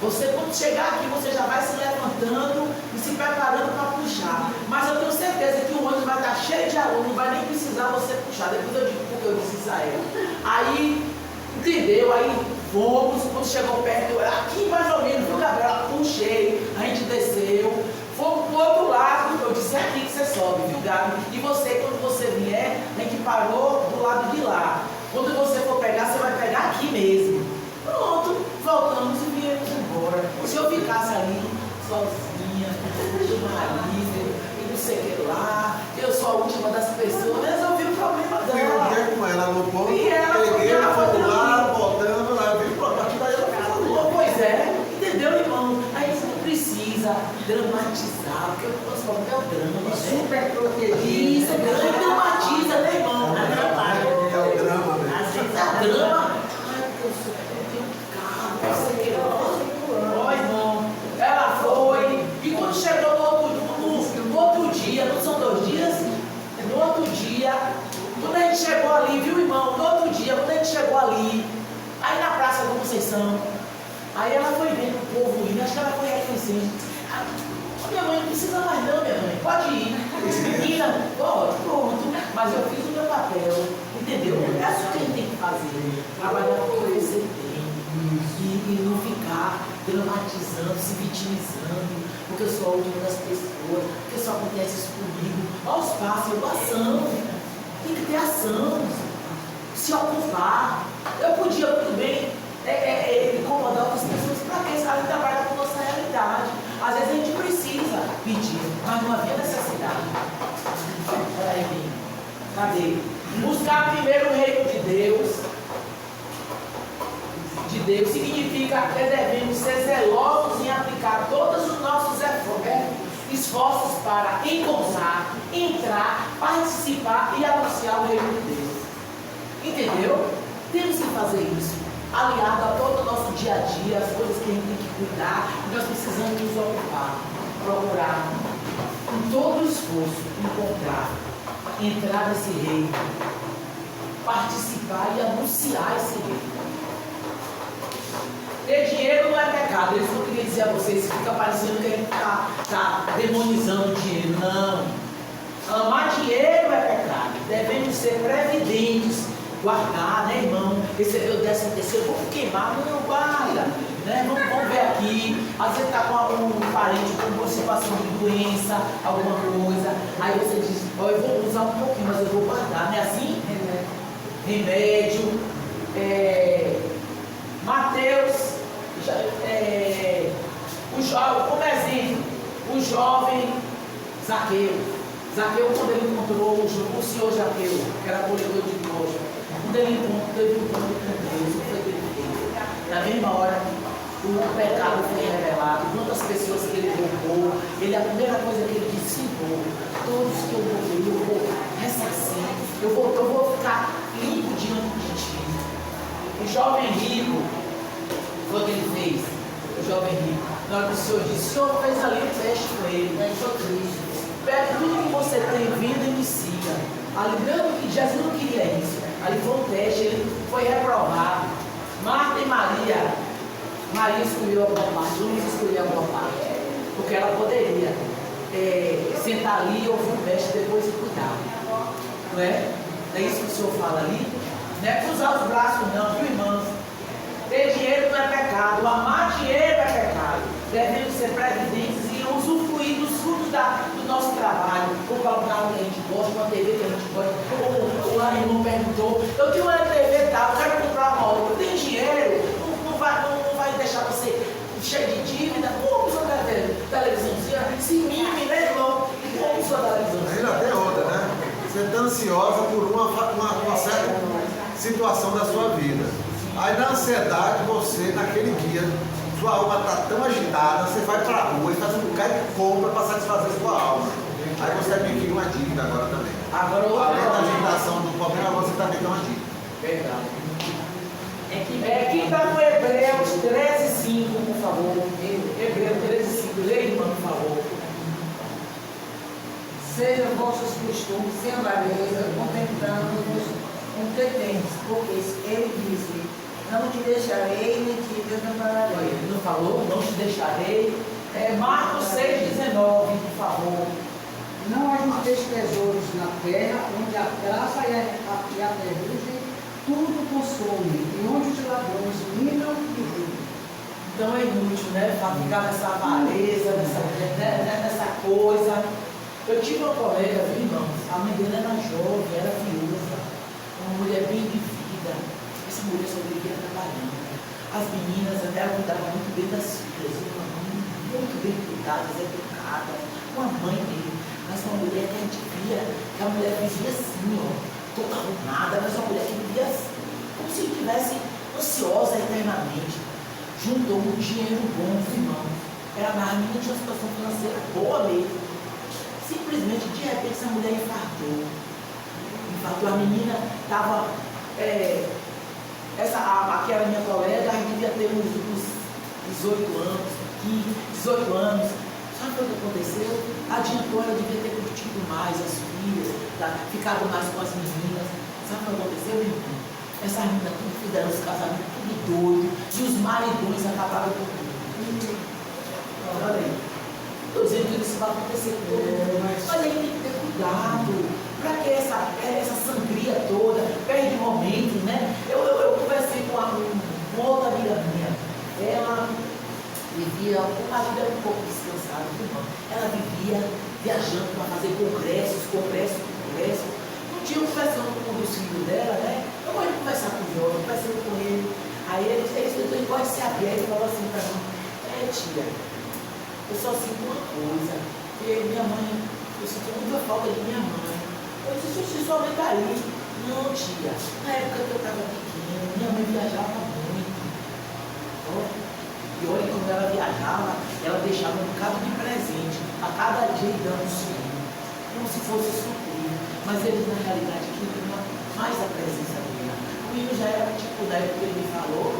S1: Você quando chegar aqui, você já vai se levantando e se preparando para puxar. Mas eu tenho certeza que o ônibus vai estar cheio de alunos, não vai nem precisar você puxar. Depois eu digo porque eu disse isso a ela. Aí, entendeu? Aí fomos, quando chegou perto, aqui mais ou menos, viu, Gabriela? Puxei, a gente desceu, fomos pro outro lado, eu disse, é aqui que você sobe, viu, Gabi? E você, quando você vier, a gente parou do lado de lá. Quando você for pegar, você vai pegar aqui mesmo. Pronto, voltamos e viemos embora. Se eu ficasse ali, sozinha, de marido, e não sei o que lá, eu sou a última das pessoas, resolvi o problema dela.
S4: Eu com ela no ponto,
S1: E ela
S4: peguei, fomos lá,
S1: ali.
S4: voltando, lá, vi o problema, aqui daí ela fez a lua.
S1: Pois é, entendeu, irmão? Aí você não precisa dramatizar, porque o nosso problema é o drama. Né?
S2: Super protegido.
S1: Isso, dramatiza, né, irmão?
S4: É o drama, né?
S1: É o drama. Ó, irmão, ela foi, e quando chegou no outro dia, não são 2 dias? No outro dia, quando a gente chegou ali, viu, irmão? No outro dia, quando a gente chegou ali, conversão. Aí ela foi vendo o povo indo, acho que ela foi reconhecendo. Minha mãe não precisa mais não, minha mãe, pode ir. Menina, pode, pronto. Mas eu fiz o meu papel, entendeu? É isso que a gente tem que fazer. Trabalhar com o que você tem. E não ficar dramatizando, se vitimizando, porque eu sou a última das pessoas, porque só acontece isso comigo. Aos passos, eu dou ação. Tem que ter ação. Se ocupar. Eu podia muito bem incomodar outras pessoas para quê? A gente trabalha com nossa realidade. Às vezes a gente precisa pedir, mas não havia necessidade. Peraí, bem. Cadê? Buscar primeiro o reino de Deus. De Deus significa que devemos ser zelosos em aplicar todos os nossos esforços para encontrar, entrar, participar e anunciar o reino de Deus. Entendeu? Temos que fazer isso, aliado a todo o nosso dia a dia, as coisas que a gente tem que cuidar, nós precisamos nos ocupar, procurar, com todo o esforço, encontrar, entrar nesse reino, participar e anunciar esse reino. Ter dinheiro não é pecado. Eles não queriam dizer a vocês que fica parecendo que a gente está demonizando o dinheiro. Não. Amar dinheiro é pecado. Devemos ser previdentes. Guardar, né, irmão? Receber o 13º, vamos queimar, não guarda. Né? Vamos ver aqui. Às vezes está com um parente com uma situação de doença, alguma coisa. Aí você diz, oh, eu vou usar um pouquinho, mas eu vou guardar. Não é assim? Remédio. Mateus, como exemplo, o jovem Zaqueu. Zaqueu, quando ele encontrou o senhor Zaqueu, que era polegador de imposto, quando ele teve um encontro com Deus, o que foi que ele fez? Na mesma hora, o pecado foi revelado, quantas pessoas que ele roubou, a primeira coisa que ele disse, Senhor, todos que eu roubei, eu vou ressarcir, eu vou ficar limpo diante de ti. O jovem rico, foi o que ele fez, o jovem rico. Na hora que o Senhor disse, o Senhor fez ali um teste com ele, eu sou triste. Pega tudo que você tem vindo e inicia. Ali, não, que Jesus não queria isso. Ali foi um teste, ele foi reprovado. Marta e Maria escolheu a boa parte, Luiz escolheu a boa parte. Porque ela poderia sentar ali e ouvir o mestre depois e cuidar. Não é? Não é isso que o Senhor fala ali? Não é cruzar os braços não, viu, irmãos? Ter dinheiro não é pecado, amar dinheiro é pecado. Devemos ser previdentes e usufruir dos frutos do nosso trabalho. Comprar um carro que a gente gosta, uma TV que a gente gosta. O irmão perguntou, eu tenho uma TV tal, eu quero comprar uma outra. Tem dinheiro? Não vai deixar você cheio de dívida? Como sua televisãozinha? Se mime, né, irmão? Como sua televisãozinha?
S4: Ainda tem outra, né? Você está ansiosa por uma certa situação da sua vida. Aí na ansiedade, você, naquele dia, sua alma está tão agitada, você vai para a rua e faz um bocado de compra para satisfazer sua alma. Aí você adquire uma dívida agora também. Além da agitação do problema, você também tem uma dívida.
S1: Verdade. Quem está com Hebreus 13:5, por favor. Hebreus 13:5. Leia, irmão, por favor.
S6: Sejam vossos costumes sem avareza, contemplando-vos com que tens, porque ele disse, não te deixarei, nem te desampararei.
S1: Ele não falou, não te deixarei. Marcos 6:19, por favor.
S2: Não ajunteis tesouros na terra, onde a traça e a ferrugem tudo consome, e onde os ladrões minam e roubam.
S1: Então é inútil, né? Para ficar nessa avareza, nessa coisa. Eu tive uma colega, viu, irmãos? A mãe dele era jovem, era viúva, uma mulher bem vivida. Essa mulher só vivia trabalhando. As meninas, ela cuidava muito bem das filhas, uma mãe muito bem cuidadas, educadas, uma mãe dele. Mas uma mulher que a gente via, que a mulher vivia assim, ó, toda arrumada, mas uma mulher que vivia assim, como se estivesse ansiosa eternamente. Juntou um dinheiro bom, irmãos. Era a menina tinha uma situação financeira boa mesmo. Simplesmente, de repente, essa mulher infartou. A menina estava. Aqui era minha colega, a gente devia ter uns 18 anos, 15, 18 anos. Sabe o que aconteceu? Adiantou, ela devia ter curtido mais as filhas, ficado mais com as meninas. Sabe o que aconteceu, irmão? Essa menina tudo fizeram os casamentos tudo doido, e os maridões acabaram com tudo. Olha aí. Estou dizendo que isso vai acontecer com todo mundo. Mas aí tem que ter cuidado. Para que essa sangria toda, perde momento, né? Eu conversei com uma outra amiga minha. Ela vivia, a vida era um pouco descansada, irmão. Ela vivia viajando para fazer congressos. Um dia eu conversando com o filho dela, né? Eu vou conversar com o Jorge, conversando com ele. Aí ele pode ser aberto e falou assim para mim: tia, eu só sinto uma coisa, que minha mãe, eu sinto muita falta de minha mãe. Eu disse: sua mãe está aí. Não, tia, na época que eu estava pequena, minha mãe viajava muito. E olha, quando ela viajava, ela deixava um bocado de presente a cada dia dando suíno, como se fosse suprido. Mas ele, na realidade, queria mais a presença dele. O menino já era tipo, da época que ele me falou,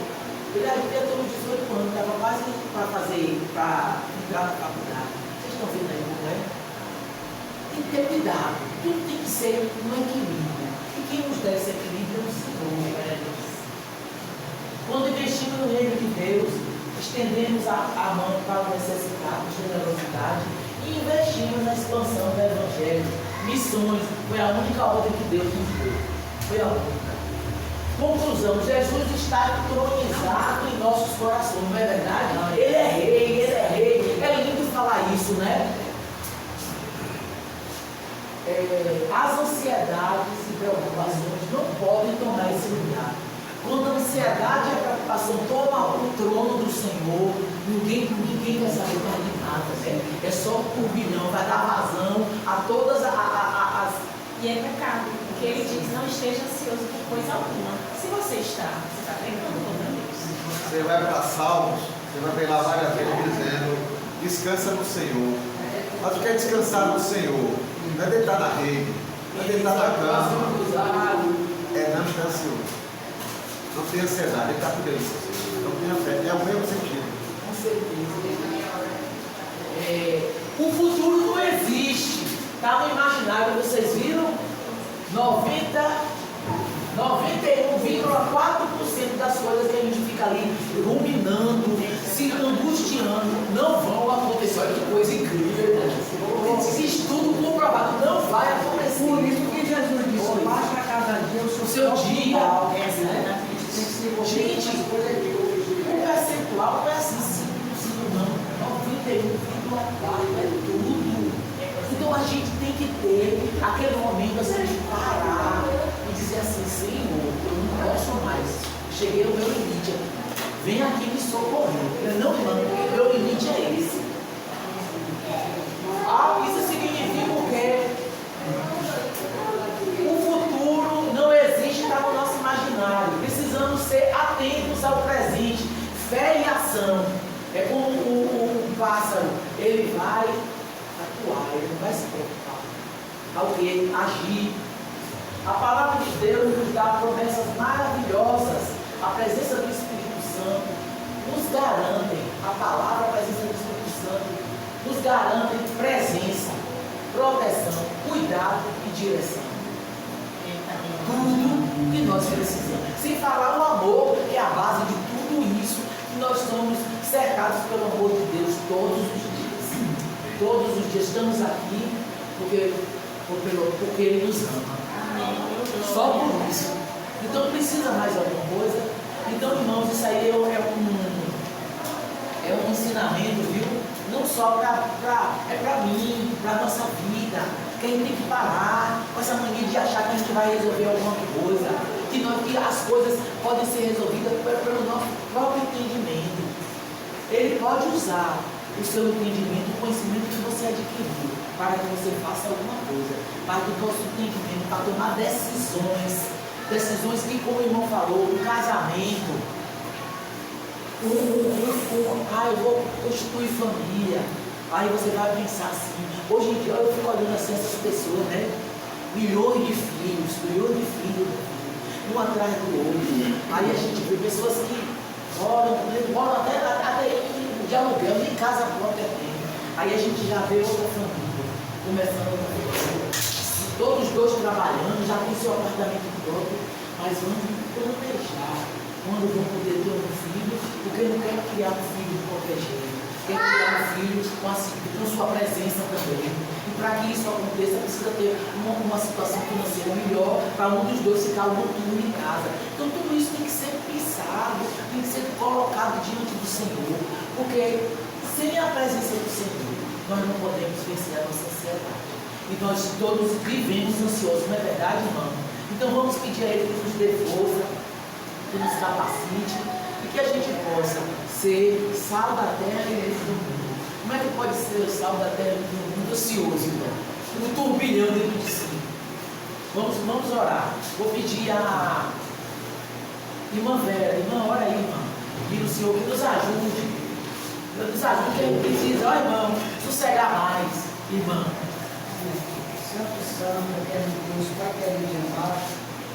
S1: ele devia ter uns 18 anos, estava quase para entrar na faculdade. Vocês estão vendo aí como é? Tem que ter cuidado, tudo tem que ser um equilíbrio. E quem nos dá esse equilíbrio é o Senhor. Quando investimos no reino de Deus, estendemos a mão para o necessitado, generosidade, e investimos na expansão do Evangelho. Missões foi a única ordem que Deus nos deu. Foi a única. Conclusão: Jesus está entronizado em nossos corações, não é verdade? Ele é rei, ele é rei. É lindo falar isso, né? As ansiedades e preocupações não podem tomar esse lugar. Quando a ansiedade e a preocupação tomam o trono do Senhor, ninguém vai saber mais de nada, né? É só um turbilhão, vai dar vazão a todas as...
S3: E é pecado, porque ele diz: não esteja ansioso por coisa alguma. Se você está pecando contra Deus.
S4: Você vai para Salmos, você vai ver lá várias vezes dizendo: descansa no Senhor. Mas o que é descansar no Senhor? Não é deitar na rede, não é deitar na cama, é não estar ansioso. Não tem ansiedade, ele está por dentro. Não tenha fé, é o mesmo sentido.
S1: Com certeza. O futuro não existe. Está no imaginário, vocês viram? 91,4% das coisas que a gente fica ali ruminando, se angustiando, não vão acontecer. Olha que coisa incrível, né? Esse estudo comprovado não vai acontecer.
S2: Por isso que Jesus disse: basta cada dia o seu
S1: dia.
S2: Né?
S1: Gente, o percentual não é assim, 5 não. 91,4% é tudo. Então a gente tem que ter aquele momento assim de parar e dizer assim: Senhor, eu não posso mais. Cheguei ao meu limite aqui. Vem aqui me socorrer. Eu não mando, meu limite é esse. Isso significa o quê? O futuro não existe, está no nosso imaginário. Precisamos ser atentos ao presente. Fé e ação. É como um pássaro. Ele vai atuar, ele não vai se preocupar. Ao que? Agir. A palavra de Deus nos dá promessas maravilhosas. A presença do Espírito Santo nos garante, a palavra, a presença do Espírito Santo nos garante presença, proteção, cuidado e direção. Tudo que nós precisamos. Sem falar o amor, que é a base de tudo isso, que nós somos cercados pelo amor de Deus todos os dias. Todos os dias estamos aqui porque Ele nos ama. Só por isso. Então precisa mais alguma coisa? Então, irmãos, isso aí é um ensinamento, viu? Não só para mim, para a nossa vida. Que a gente tem que parar com essa mania de achar que a gente vai resolver alguma coisa. Que as coisas podem ser resolvidas pelo nosso próprio entendimento. Ele pode usar o seu entendimento, o conhecimento que você adquiriu, para que você faça alguma coisa, para que o nosso entendimento, para tomar decisões que, como o irmão falou, o casamento, eu vou constituir família. Aí você vai pensar assim, hoje em dia eu fico olhando assim essas pessoas, né? Milhões de filhos, um atrás do outro. Aí a gente vê pessoas que moram até de aluguel, nem casa própria tem. Aí a gente já vê outra família, começando outra família. Todos os dois trabalhando, já tem seu apartamento próprio, mas vamos planejar quando vão poder ter um filho, porque proteger, tem que criar um filho com sua presença também. E para que isso aconteça, precisa ter uma situação financeira melhor para um dos dois ficar o noturno em casa. Então tudo isso tem que ser pensado, tem que ser colocado diante do Senhor, porque sem a presença do Senhor, nós não podemos vencer a nossa ansiedade. E nós todos vivemos ansiosos, não é verdade, irmão? Então vamos pedir a Ele que nos dê força, que nos capacite e que a gente possa ser sal da terra e luz do mundo. Como é que pode ser o sal da terra e luz do mundo ansioso, então? Um turbilhão dentro de si. Vamos orar. Vou pedir a irmã Vera, irmã, ora aí, irmã. E o Senhor que nos ajude. Nos ajude, que a gente precisa, ó irmão, sossegar mais, irmã.
S2: Santo, Santo, eterno Deus, Pai querido e amado,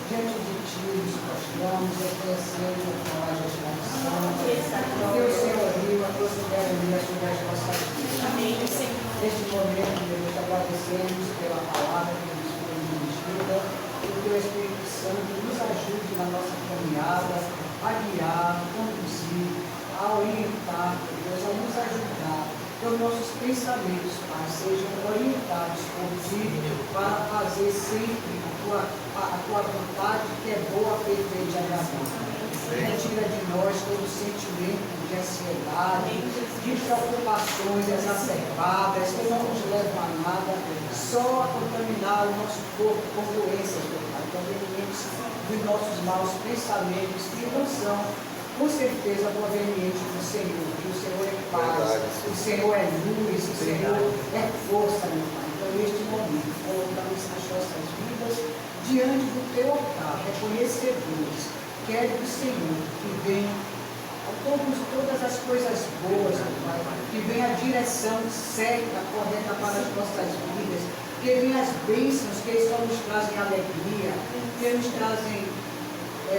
S2: diante de Ti nos prostramos, reconhecendo a Tua majestade santa, o Teu senhorio, a Tua soberania sobre as nossas vidas.
S3: Amém, Senhor.
S2: Neste momento, Deus, te agradecemos pela palavra que nos foi dirigida, que o Teu Espírito Santo nos ajude na nossa caminhada, a guiar, a conduzir, a orientar, Deus, a nos ajudar. Que os nossos pensamentos, Pai, sejam orientados por Ti para fazer sempre a Tua vontade, que é boa, perfeita e agradável. Retira de nós todo sentimento de ansiedade, de preocupações exacerbadas, que não nos levam a nada, só a contaminar o nosso corpo com doenças, meu Pai, provenientes dos nossos maus pensamentos, que não são, com certeza, proveniente do Senhor, que o Senhor é paz, o Senhor é luz, o Senhor é força, meu Pai. Então, neste momento, colocamos as nossas vidas diante do Teu altar, reconhecedores, que é do Senhor, que vem todas as coisas boas, meu Pai, que vem a direção certa, correta para as nossas vidas, que vem as bênçãos que só nos trazem alegria, que nos trazem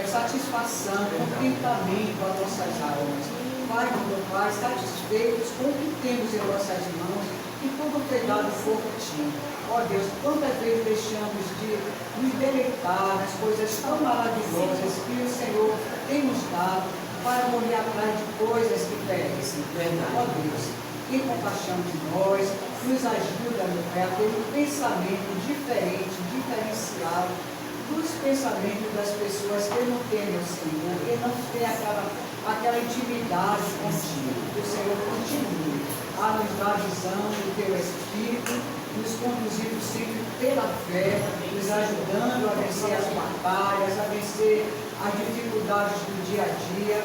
S2: satisfação, contentamento às nossas almas. Pai, meu Pai, satisfeitos com o que temos em nossas mãos e tudo foi dado por Ti. Ó Deus, quantas vezes deixamos de nos deleitar nas coisas tão maravilhosas que o Senhor tem nos dado para morrer atrás de coisas que perecem. Ó Deus, tem compaixão de nós, nos ajuda, meu Pai, a ter um pensamento diferente, diferenciado dos pensamentos das pessoas que não temem o Senhor, que não têm aquela intimidade contigo. Que o Senhor continue a nos dar a visão do Teu Espírito, nos conduzindo sempre pela fé, nos ajudando a vencer as batalhas, a vencer as dificuldades do dia a dia,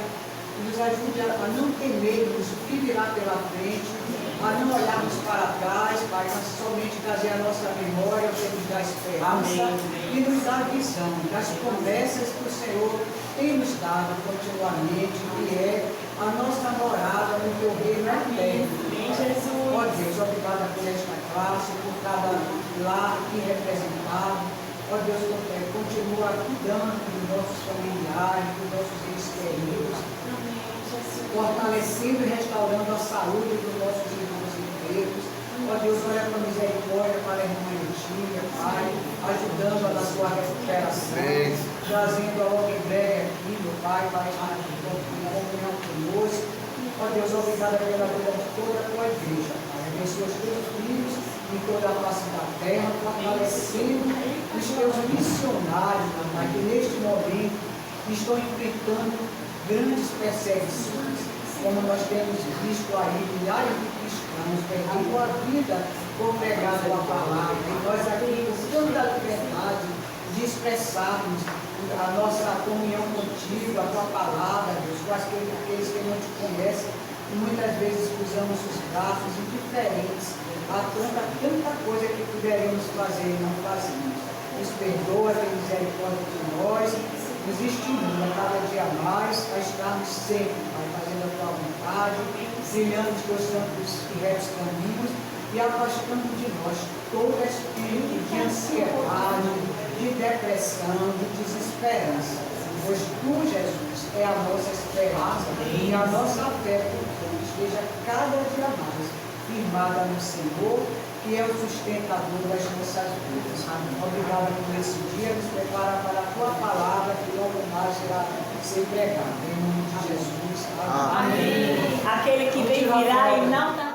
S2: nos ajude a não temermos o que virá pela frente, a não olharmos para trás, Pai, mas somente trazer a nossa memória, o que nos dá esperança. Amém. E nos dá a visão das promessas que o Senhor tem nos dado continuamente, que é a nossa morada no Teu reino eterno. Jesus. Ó Deus, obrigada por esta classe, por cada lar aqui representado. Ó Deus, continua cuidando dos nossos familiares, dos nossos entes queridos, fortalecendo e restaurando a saúde dos nossos irmãos e enfermos. Ó Deus, olha com misericórdia para a irmã Eutília, Pai, ajudando-a na sua recuperação, trazendo a Ogbrega aqui, meu Pai, para estar em comunhão conosco. Ó Deus, obrigada pela vida de toda a Tua igreja, Pai. Abençoa os Teus filhos em toda a face da terra, fortalecendo os Teus missionários, meu Pai, que neste momento estão enfrentando grandes perseguições, como nós temos visto aí, milhares de cristãos perdendo a vida por pregar a palavra. E nós aqui, com tanta liberdade de expressarmos a nossa comunhão contigo, a Tua palavra, Deus, com aqueles que não Te conhecem, e muitas vezes usamos os braços indiferentes a tanta coisa que poderíamos fazer e não fazemos. Nos perdoa, tem misericórdia de nós, nos estimula cada dia mais a estarmos sempre, Pai, fazendo a Tua vontade, trilhando os Teus santos e retos caminhos e afastando de nós todo espírito de ansiedade, de depressão, de desesperança. Pois Tu, Jesus, é a nossa esperança e a nossa fé por Tu esteja cada dia mais firmada no Senhor, que é o sustentador das nossas vidas. Obrigado por esse dia, nos prepara para a Tua palavra, que logo mais irá ser pregada. Em nome de de Jesus.
S4: Amém.
S3: Aquele que vem virar e não está